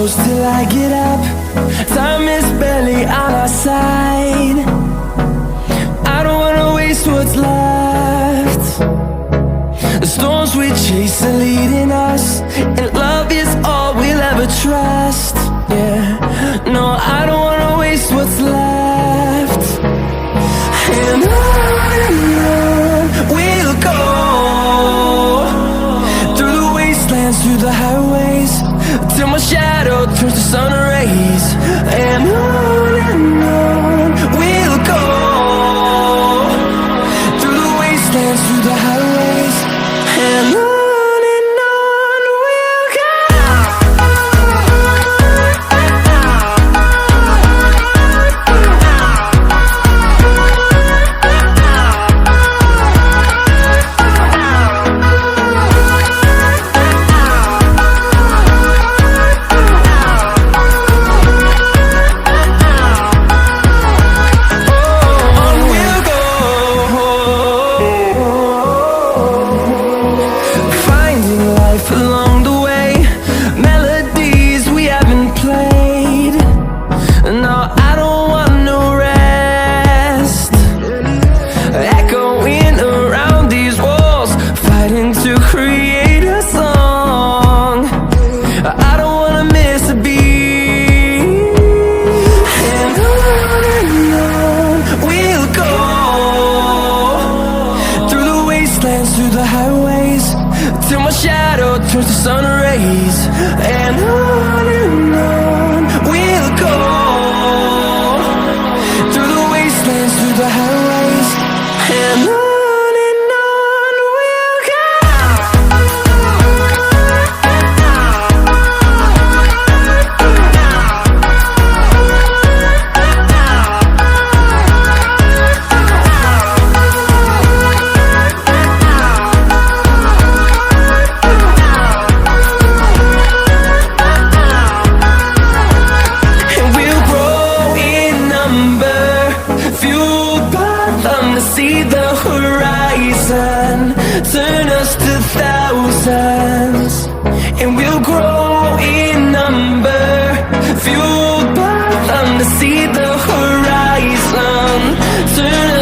close till I get up. Time is barely on our side. I don't wanna waste what's left. The storms we chase are leading us, and love is all we'll ever trust. Yeah, no, I don't wanna waste what's left. And on we'll go, through the wastelands, through the highways, till my shadow turns to sun rays. And on we'll go, through the wastelands, through the highways, and on we'll go. Along the way, melodies we haven't played. No, I don't want no rest. Echoing around these walls, fighting to create a song. I don't wanna miss a beat. And on we'll go, through the wastelands, through the highways, till my shadow turns to sun rays. And on we'll go, through the wastelands, through the highways, and on we'll go. See the horizon, turn us to thousands, and we'll grow in number, fueled by them to see the horizon, turn us